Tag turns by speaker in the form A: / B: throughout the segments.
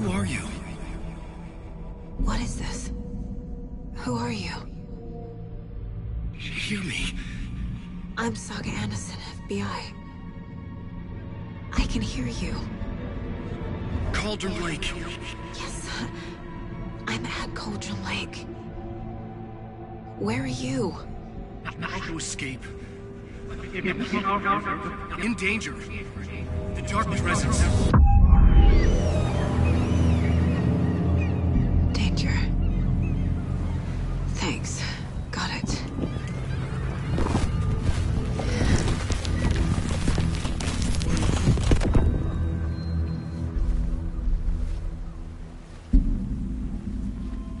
A: Who are you?
B: What is this? Who are you?
A: Hear me.
B: I'm Saga Anderson, FBI. I can hear you.
A: Cauldron Lake.
B: Yes, I'm at Cauldron Lake. Where are you?
A: How to escape. In danger. The dark presence.
B: Danger. Thanks. Got it.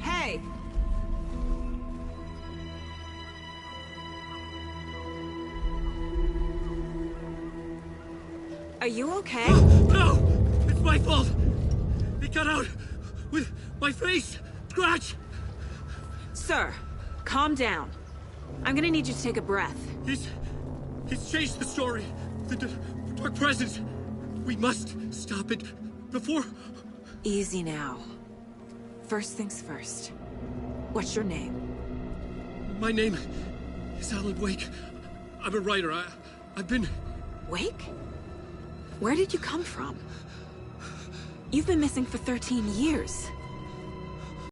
B: Hey! Are you okay?
A: No! It's my fault! They cut out with my face! Scratch!
B: Sir, calm down. I'm gonna need you to take a breath.
A: He's changed the story. The dark presence. We must stop it before...
B: Easy now. First things first. What's your name?
A: My name is Alan Wake. I'm a writer. I've been...
B: Wake? Where did you come from? You've been missing for 13 years.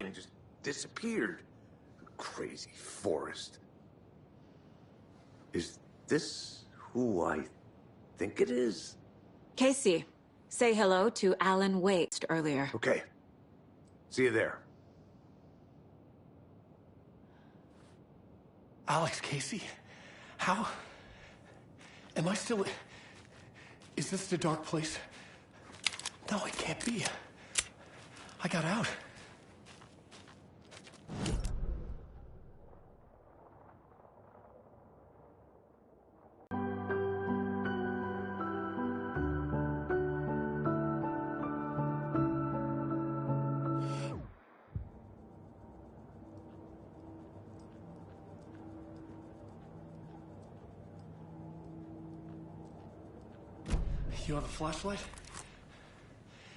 C: And just disappeared. Crazy forest. Is this who I think it is?
B: Casey, say hello to Alan Wake earlier.
C: Okay. See you there.
D: Alex Casey? How? Am I still... Is this the dark place? No, it can't be. I got out. You have a flashlight?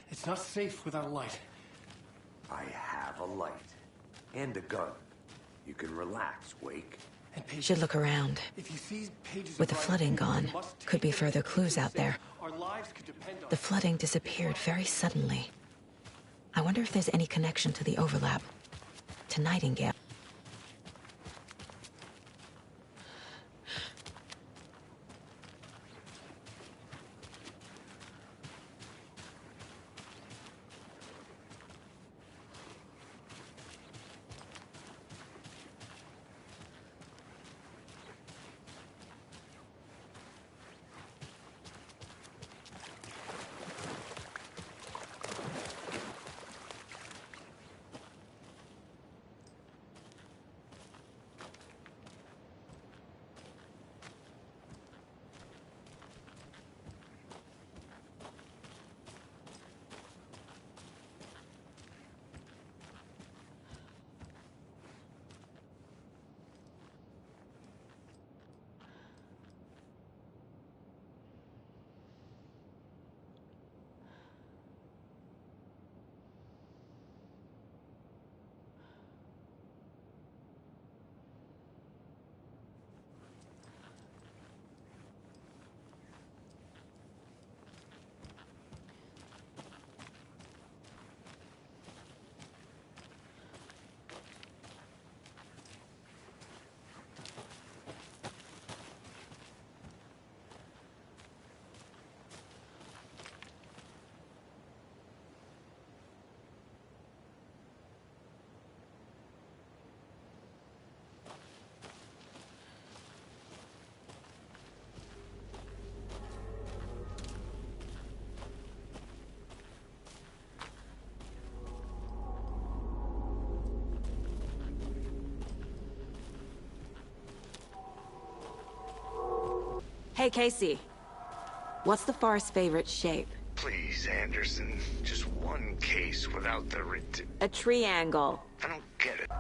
D: It's not safe without a light.
C: I have a light. And a gun. You can relax, Wake.
D: And patience.
B: Should look around.
D: If you see pages
B: With the
D: of
B: flooding
D: writing,
B: gone,
D: you must
B: could be
D: take
B: further
D: it.
B: clues out there.
D: Our lives could depend on
B: The flooding disappeared very suddenly. I wonder if there's any connection to the overlap. To Nightingale. Hey, Casey. What's the forest's favorite shape?
C: Please, Anderson. Just one case without the
B: A triangle.
C: I don't get it.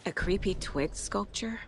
B: A creepy twig sculpture?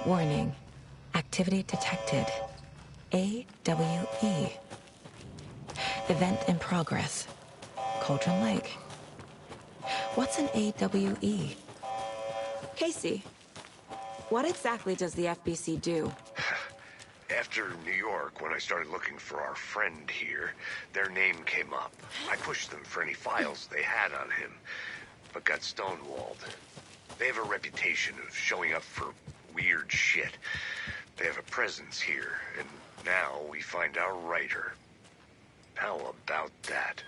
B: Warning. Activity detected. AWE. Event in progress. Cauldron Lake. What's an AWE?
E: Casey, what exactly does the FBC do?
C: After New York, when I started looking for our friend here, their name came up. I pushed them for any files they had on him, but got stonewalled. They have a reputation of showing up for weird shit. They have a presence here, and now we find our writer. How about that?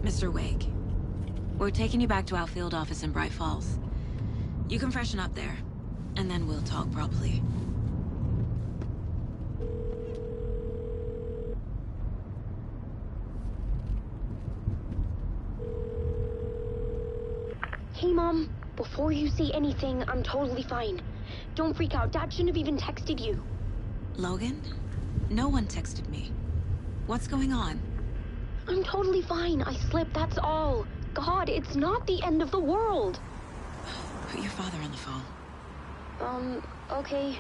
E: Mr. Wake, we're taking you back to our field office in Bright Falls. You can freshen up there, and then we'll talk properly.
F: Hey, Mom. Before you say anything, I'm totally fine. Don't freak out. Dad shouldn't have even texted you.
E: Logan? No one texted me. What's going on?
F: I'm totally fine. I slipped, that's all. God, it's not the end of the world.
E: Put your father on the phone.
F: Okay.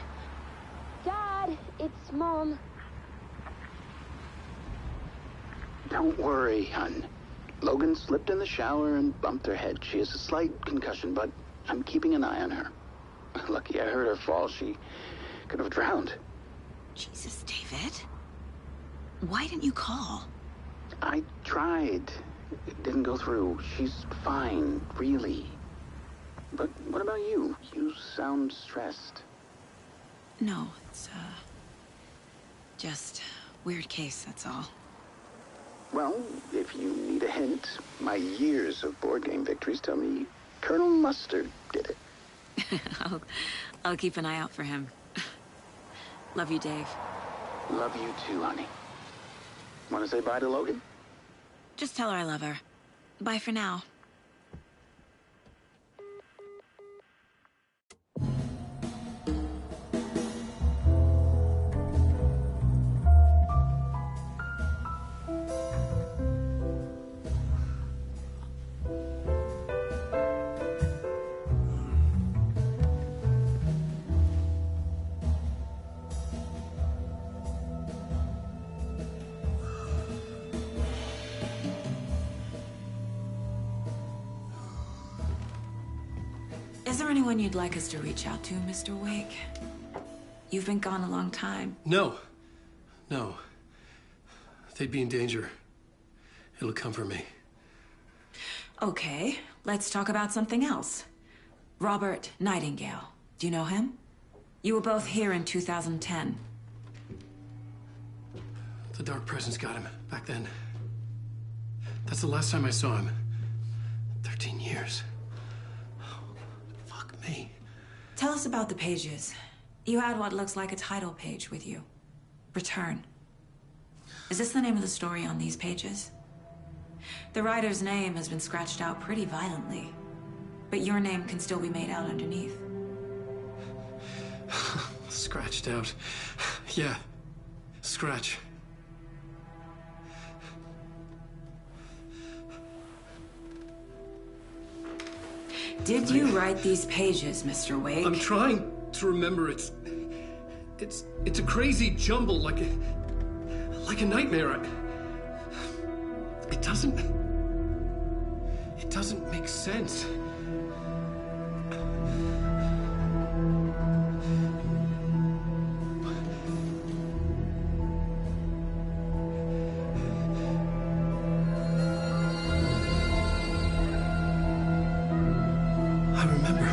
F: Dad, it's Mom.
G: Don't worry, hon. Logan slipped in the shower and bumped her head. She has a slight concussion, but I'm keeping an eye on her. Lucky I heard her fall. She could have drowned.
B: Jesus, David. Why didn't you call?
G: I tried. It didn't go through. She's fine, really. But what about you? You sound stressed.
B: No, it's, just weird case, that's all.
G: Well, if you need a hint, my years of board game victories tell me Colonel Mustard did it.
E: I'll keep an eye out for him. Love you, Dave.
G: Love you too, honey. Want to say bye to Logan?
E: Just tell her I love her. Bye for now. Is there anyone you'd like us to reach out to, Mr. Wake? You've been gone a long time.
D: No. No. They'd be in danger. It'll come for me.
E: Okay, let's talk about something else. Robert Nightingale. Do you know him? You were both here in 2010.
D: The Dark Presence got him back then. That's the last time I saw him. 13 years. Fuck me.
E: Tell us about the pages. You had what looks like a title page with you. Return. Is this the name of the story on these pages? The writer's name has been scratched out pretty violently, but your name can still be made out underneath.
D: Scratched out. Yeah. Scratch.
E: Did you write these pages, Mr. Wake?
D: I'm trying to remember. It's a crazy jumble, like a nightmare. It doesn't make sense. I remember.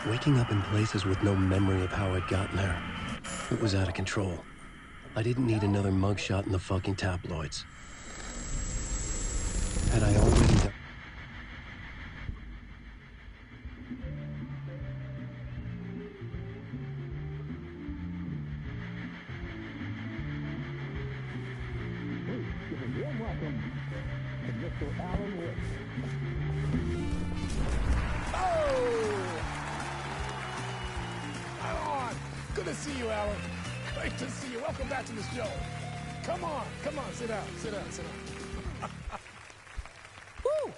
H: Waking up in places with no memory of how I'd gotten there. It was out of control. I didn't need another mugshot in the fucking tabloids. Had I already done...
I: Good to see you, Alan. Great to see you. Welcome back to the show. Come on, sit down. Woo!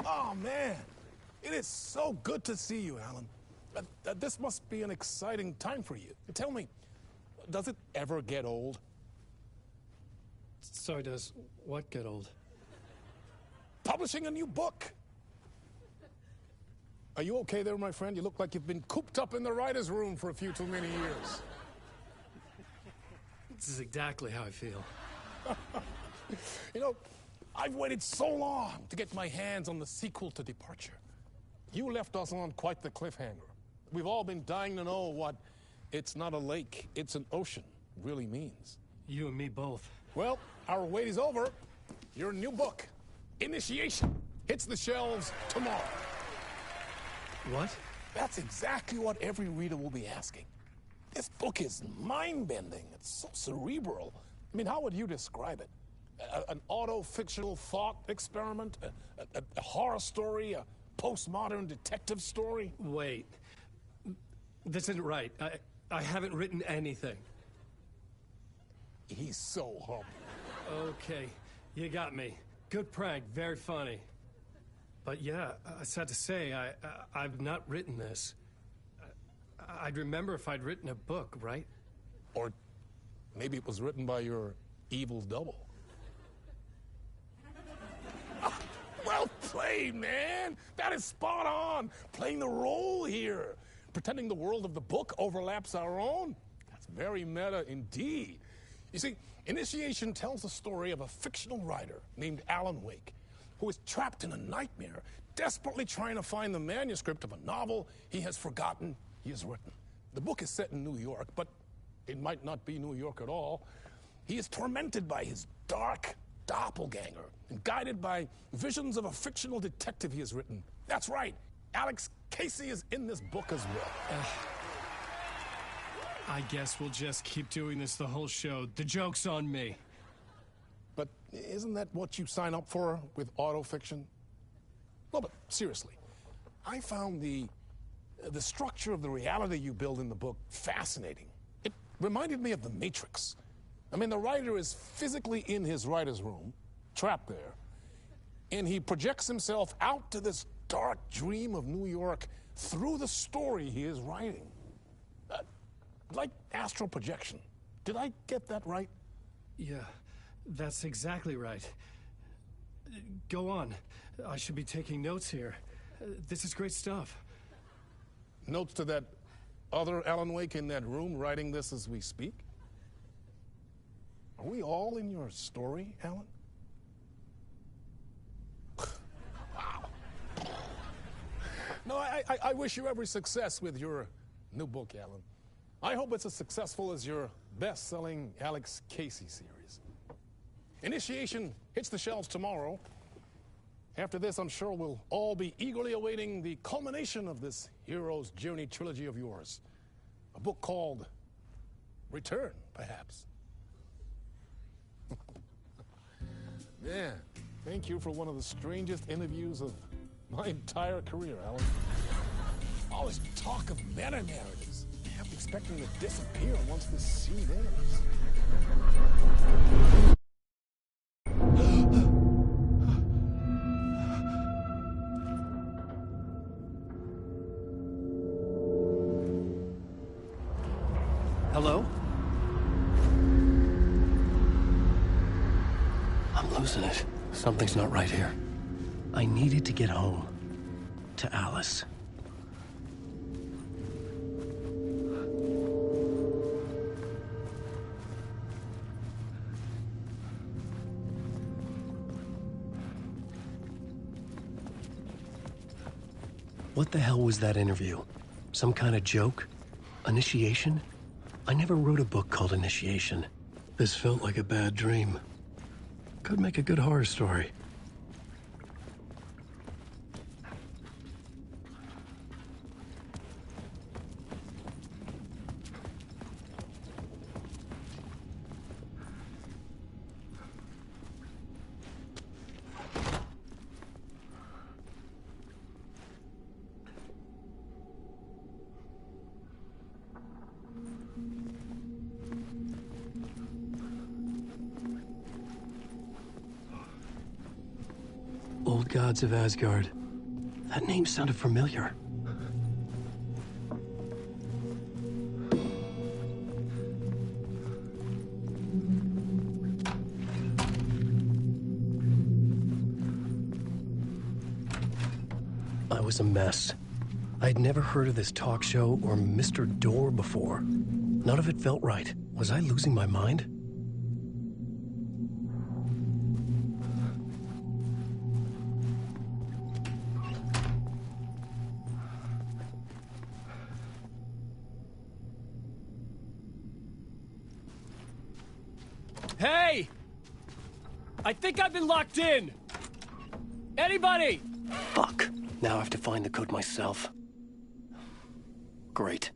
I: Oh, man. It is so good to see you, Alan. This must be an exciting time for you. Tell me, does it ever get old?
D: Sorry, does what get old?
I: publishing a new book. Are you okay there, my friend? You look like you've been cooped up in the writer's room for a few too many years.
H: This is exactly how I feel.
I: You know, I've waited so long to get my hands on the sequel to Departure. You left us on quite the cliffhanger. We've all been dying to know what "it's not a lake, it's an ocean" really means.
H: You and me both.
I: Well, our wait is over. Your new book, Initiation, hits the shelves tomorrow.
H: What?
I: That's exactly what every reader will be asking. This book is mind-bending. It's so cerebral. I mean, how would you describe it? An auto-fictional thought experiment? A horror story? A postmodern detective story?
H: Wait. This isn't right. I haven't written anything.
I: He's so humble.
H: Okay, you got me. Good prank, very funny. But yeah, I sad to say, I've not written this. I'd remember if I'd written a book, right?
I: Or maybe it was written by your evil double. Well played, man. That is spot on. Playing the role here. Pretending the world of the book overlaps our own. That's very meta indeed. You see, Initiation tells the story of a fictional writer named Alan Wake, who is trapped in a nightmare, desperately trying to find the manuscript of a novel he has forgotten he has written. The book is set in New York, but it might not be New York at all. He is tormented by his dark doppelganger and guided by visions of a fictional detective he has written. That's right, Alex Casey is in this book as well.
H: I guess we'll just keep doing this the whole show. The joke's on me.
I: But isn't that what you sign up for with autofiction? No, but seriously, I found the structure of the reality you build in the book fascinating. It reminded me of The Matrix. I mean, the writer is physically in his writer's room, trapped there, and he projects himself out to this dark dream of New York through the story he is writing. Like astral projection. Did I get that right?
H: Yeah, that's exactly right. Go on. I should be taking notes here. This is great stuff.
I: Notes to that other Alan Wake in that room writing this as we speak? Are we all in your story, Alan? Wow. No, I wish you every success with your new book, Alan. I hope it's as successful as your best-selling Alex Casey series. Initiation hits the shelves tomorrow. After this, I'm sure we'll all be eagerly awaiting the culmination of this hero's journey trilogy of yours. A book called Return, perhaps. Man, thank you for one of the strangest interviews of my entire career, Alan. All this talk of meta-narratives. I'm expecting to disappear once this scene ends.
H: Hello? I'm losing it. Something's not right here. I needed to get home. To Alice. What the hell was that interview? Some kind of joke? Initiation? I never wrote a book called Initiation. This felt like a bad dream. Could make a good horror story. Old gods of Asgard. That name sounded familiar. I was a mess. I'd never heard of this talk show or Mr. Door before. None of it felt right. Was I losing my mind?
A: Hey! I think I've been locked in! Anybody?
H: Fuck. Now I have to find the code myself. Great.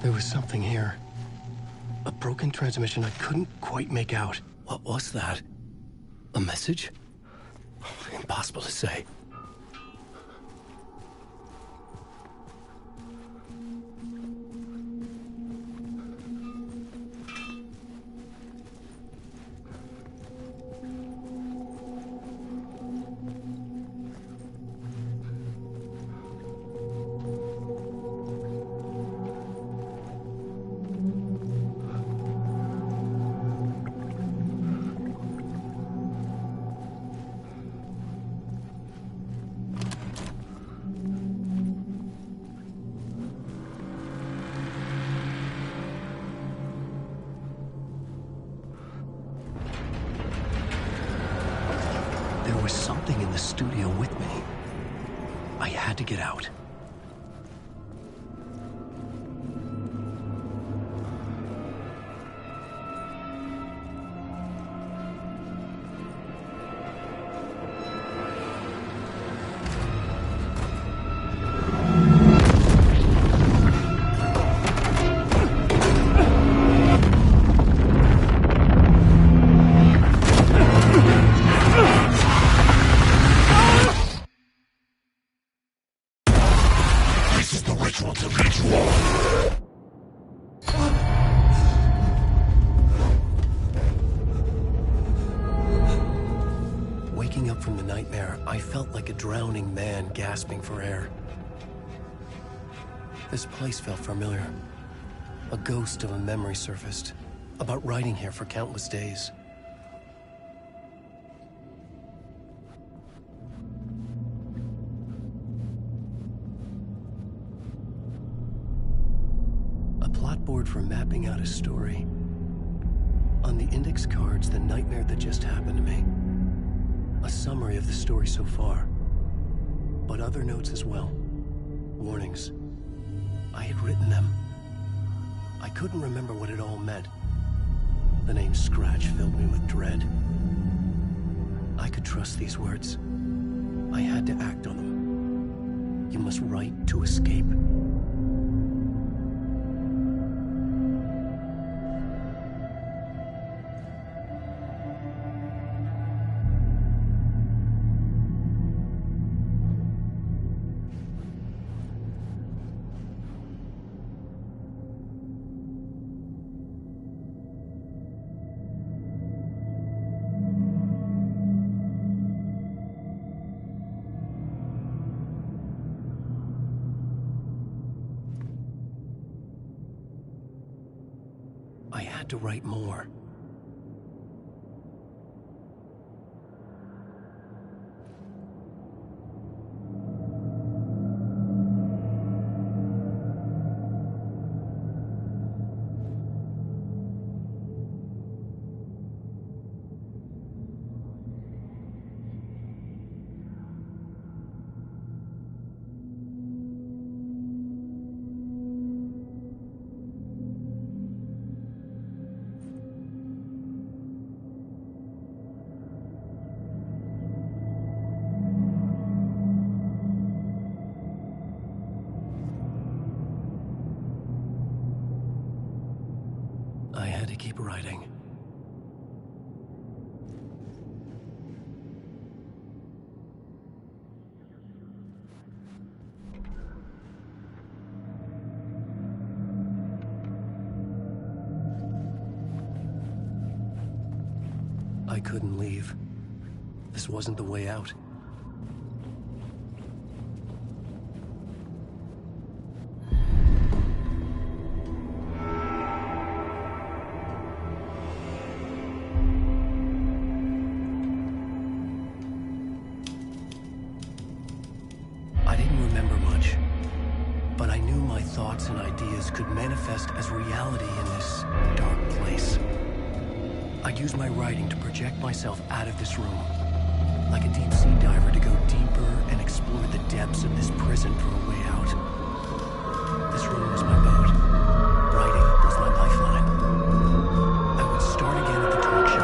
H: There was something here. A broken transmission I couldn't quite make out. What was that? A message? Impossible to say. something in the studio with me. I had to get out. Waking up from the nightmare, I felt like a drowning man gasping for air. This place felt familiar. A ghost of a memory surfaced, about riding here for countless days. A plot board for mapping out a story. On the index cards, the nightmare that just happened to me. A summary of the story so far, but other notes as well. Warnings. I had written them. I couldn't remember what it all meant. The name Scratch filled me with dread. I could trust these words. I had to act on them. You must write to escape. I had to write more. I had to keep writing. I couldn't leave. This wasn't the way out. I didn't remember much, but I knew my thoughts and ideas could manifest as reality in this dark place. I'd use my writing to project myself out of this room, like a deep-sea diver to go deeper and explore the depths of this prison for a way out. This room was my boat. Writing was my lifeline. I would start again at the talk show.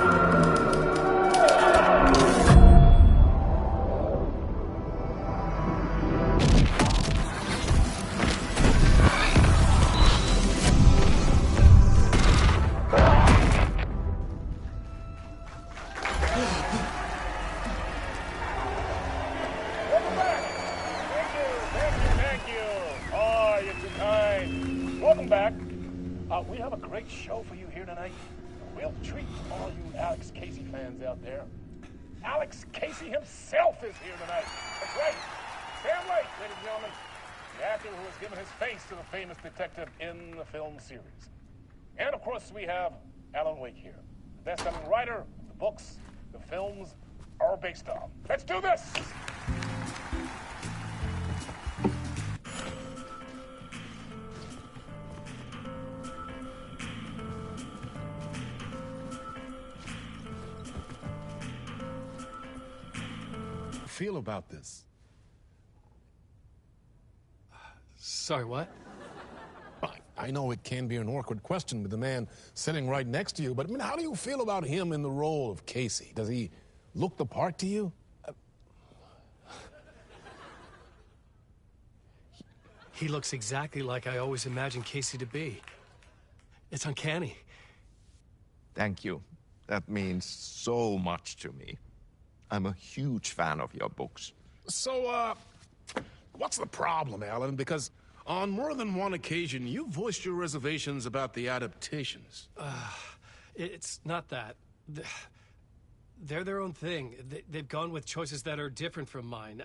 I: Welcome back. We have a great show for you here tonight. A real treat to all you Alex Casey fans out there. Alex Casey himself is here tonight. That's right. Sam Lake, ladies and gentlemen. The actor who has given his face to the famous detective in the film series. And of course, we have Alan Wake here. The best-selling writer, the books, the films are based on. Let's do this! feel about this?
H: Sorry, what?
I: I know it can be an awkward question with the man sitting right next to you, but I mean, how do you feel about him in the role of Casey? Does he look the part to you?
H: He looks exactly like I always imagined Casey to be. It's uncanny.
J: Thank you. That means so much to me. I'm a huge fan of your books.
I: So, what's the problem, Alan? Because on more than one occasion, you voiced your reservations about the adaptations.
H: It's not that. They're their own thing. They've gone with choices that are different from mine.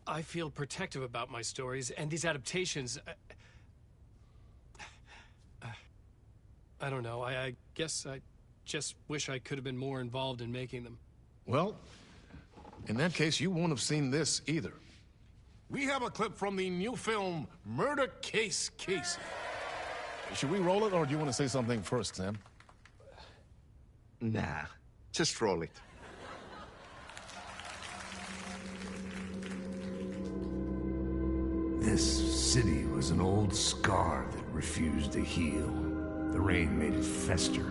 H: I feel protective about my stories, and these adaptations... I don't know. I guess I just wish I could have been more involved in making them.
I: Well, in that case, you won't have seen this either. We have a clip from the new film, Murder Case Casey. Should we roll it, or do you want to say something first, Sam?
J: Nah, just roll it.
K: This city was an old scar that refused to heal. The rain made it fester.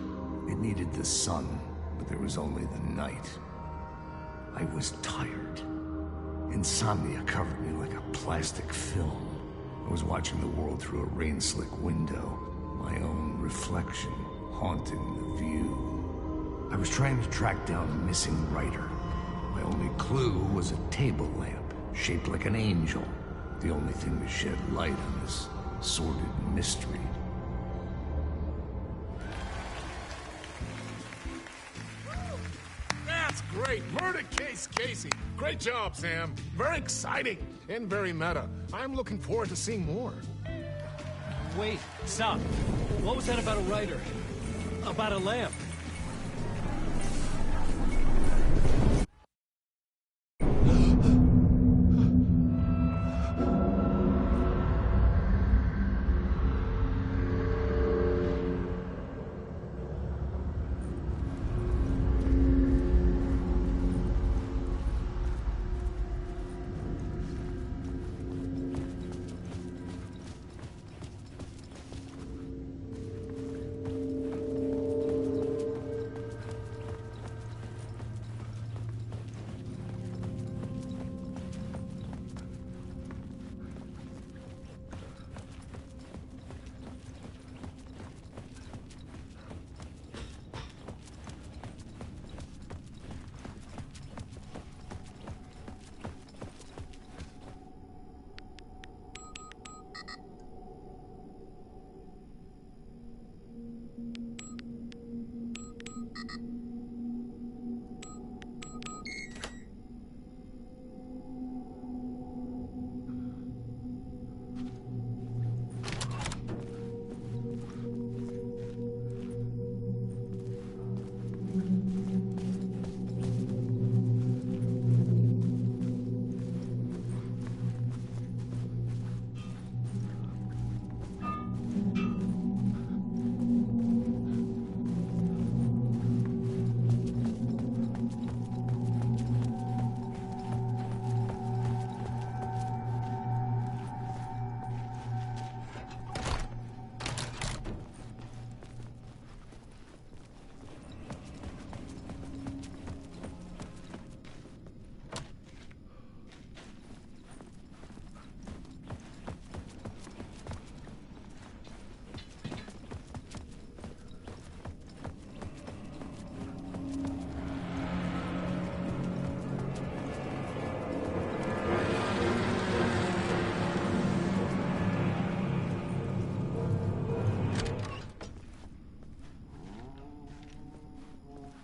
K: It needed the sun, but there was only the night. I was tired. Insomnia covered me like a plastic film. I was watching the world through a rain-slick window, my own reflection haunting the view. I was trying to track down a missing writer. My only clue was a table lamp, shaped like an angel. The only thing to shed light on this sordid mystery.
I: That's great! Murder Case Casey! Great job, Sam. Very exciting and very meta. I'm looking forward to seeing more.
H: Wait, stop. What was that about a writer? About a lamp?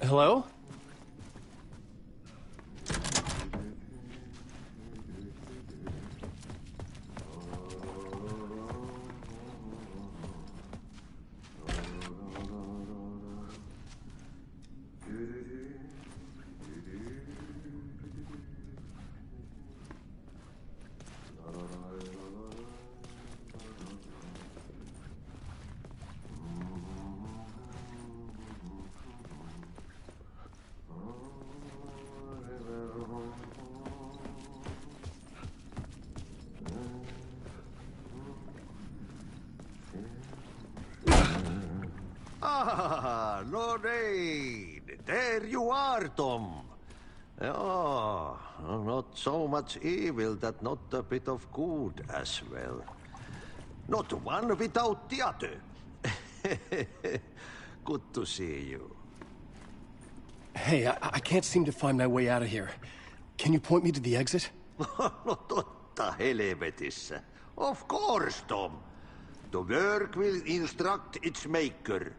H: Hello?
L: Ah, Lorraine! There you are, Tom. Oh, not so much evil that not a bit of good as well. Not one without the other. Good to see you.
H: Hey, I can't seem to find my way out of here. Can you point me to the exit?
L: No totta helvetissä. Of course, Tom. The work will instruct its maker.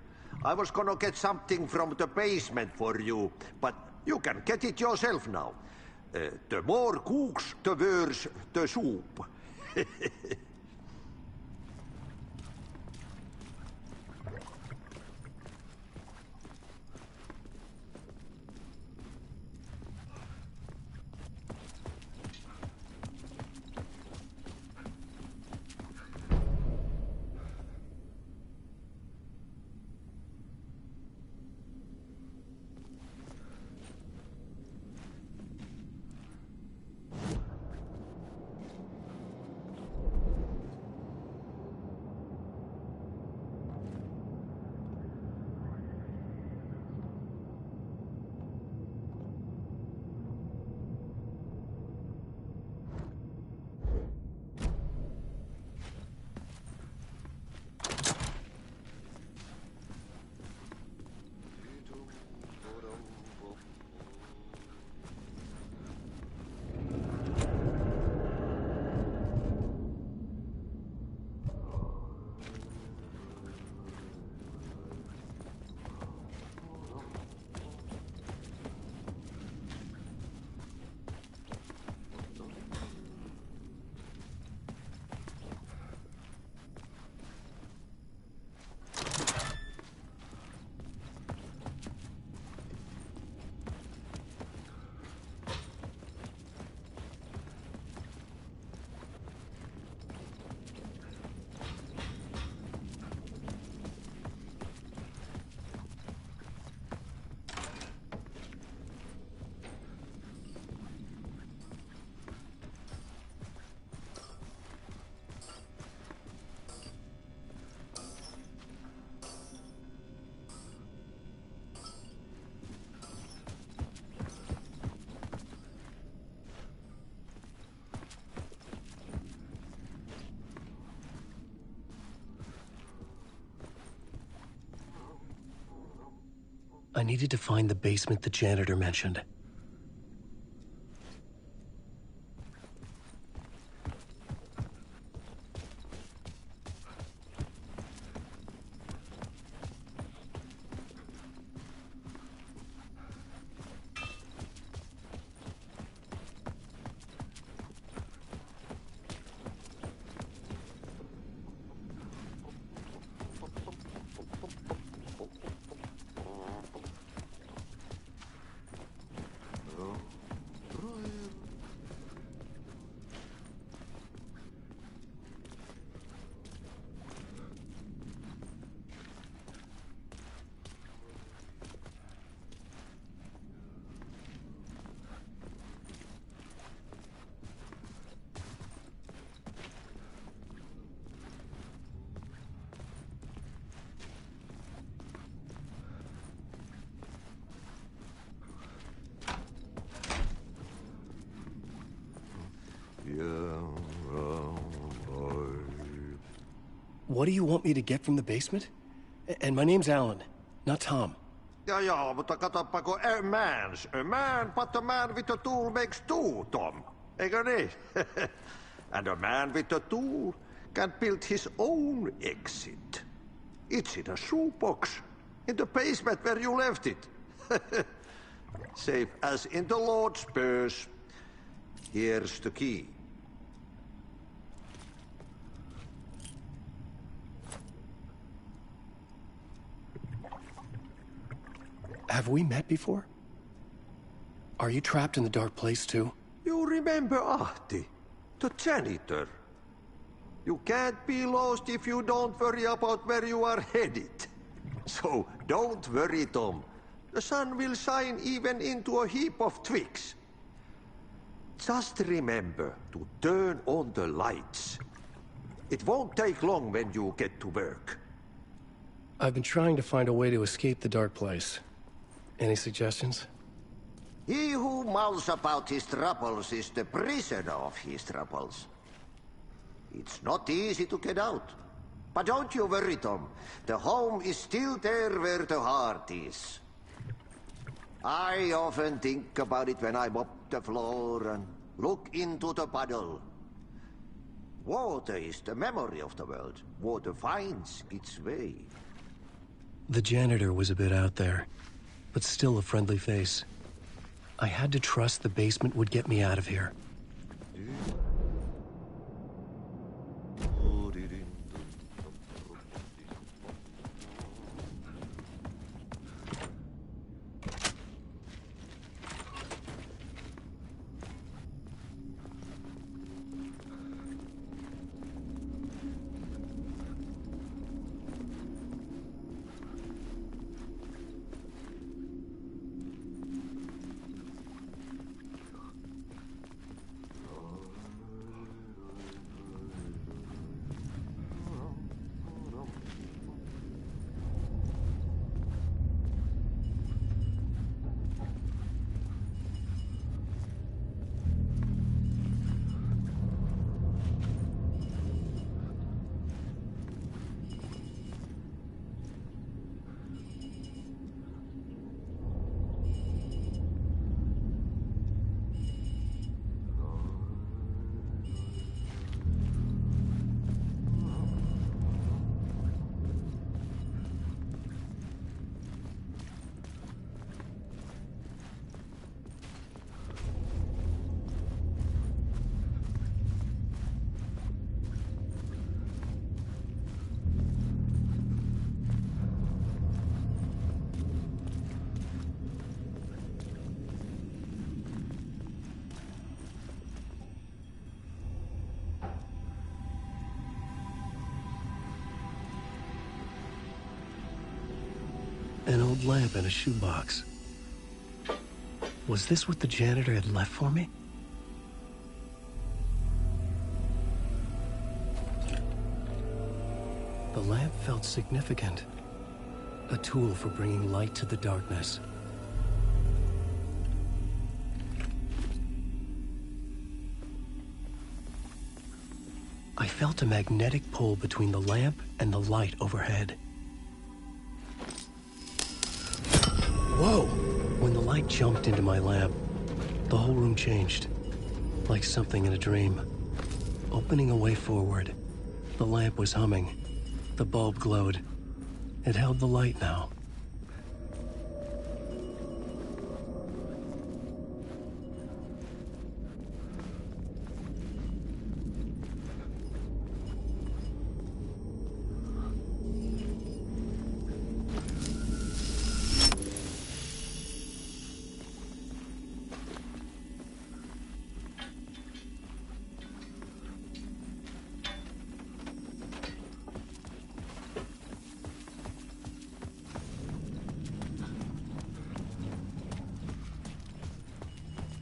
L: I was gonna get something from the basement for you, but you can get it yourself now. The more cooks, the worse the soup.
H: I needed to find the basement the janitor mentioned. What do you want me to get from the basement? And my name's Alan, not Tom.
L: Ja, mutta katsopako a man, but a man with a tool makes two, Tom. Eikö niin? And a man with a tool can build his own exit. It's in a shoebox, in the basement where you left it. Safe as in the Lord's purse. Here's the key.
H: Have we met before? Are you trapped in the dark place too?
L: You remember Ahti, the janitor. You can't be lost if you don't worry about where you are headed. So don't worry, Tom. The sun will shine even into a heap of twigs. Just remember to turn on the lights. It won't take long when you get to work.
H: I've been trying to find a way to escape the dark place. Any suggestions?
L: He who mouths about his troubles is the prisoner of his troubles. It's not easy to get out. But don't you worry, Tom. The home is still there where the heart is. I often think about it when I mop the floor and look into the puddle. Water is the memory of the world. Water finds its way.
H: The janitor was a bit out there, but still a friendly face. I had to trust the basement would get me out of here. An old lamp in a shoebox. Was this what the janitor had left for me? The lamp felt significant. A tool for bringing light to the darkness. I felt a magnetic pull between the lamp and the light overhead. Whoa! When the light jumped into my lamp, the whole room changed. Like something in a dream. Opening a way forward. The lamp was humming. The bulb glowed. It held the light now.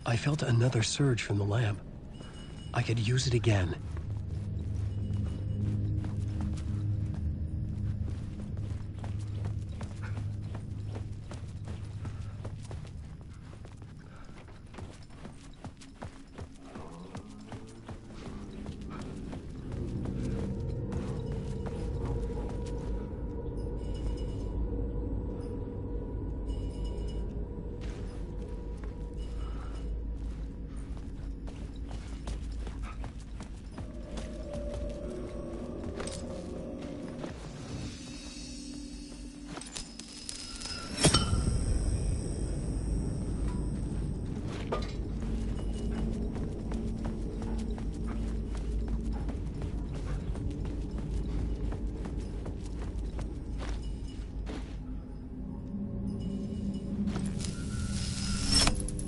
H: I felt another surge from the lamp. I could use it again.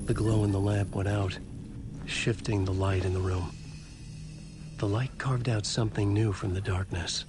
H: The glow in the lamp went out, shifting the light in the room. The light carved out something new from the darkness.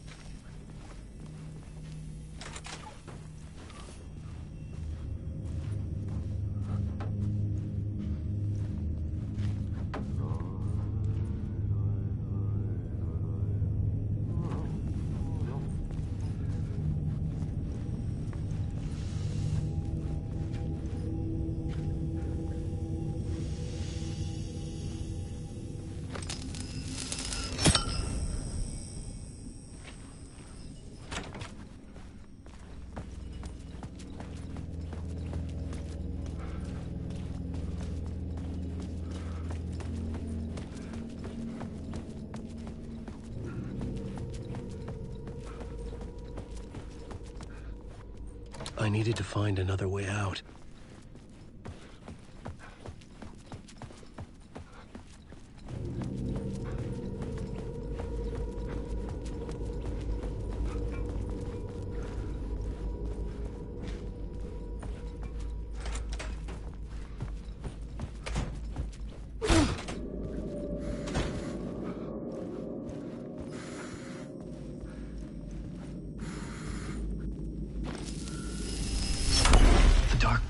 H: I needed to find another way out.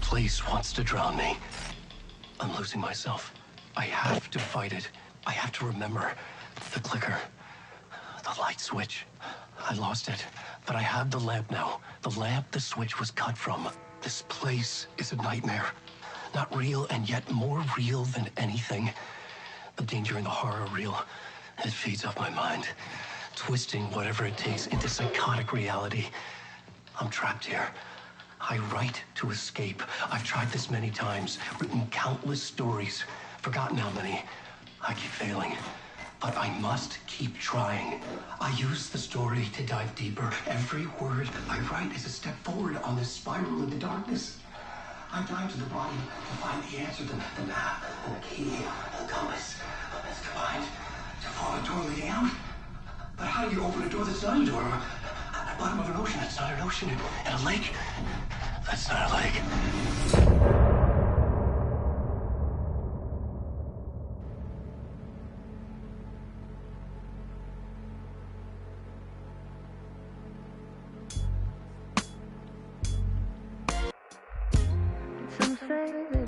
H: Place wants to drown me. I'm losing myself. I have to fight it. I have to remember. The clicker. The light switch. I lost it. But I have the lamp now. The lamp the switch was cut from. This place is a nightmare. Not real, and yet more real than anything. The danger and the horror are real. It feeds off my mind. Twisting whatever it takes into psychotic reality. I'm trapped here. I write to escape. I've tried this many times, written countless stories, forgotten how many. I keep failing, but I must keep trying. I use the story to dive deeper. Every word I write is a step forward on this spiral into darkness. I dive to the bottom to find the answer, the map, and the key, the compass. It's combined to form a door leading out. But how do you open a door that's not a door? At the bottom of an ocean, that's not an ocean. And a lake, that's not a lake.
M: Some say that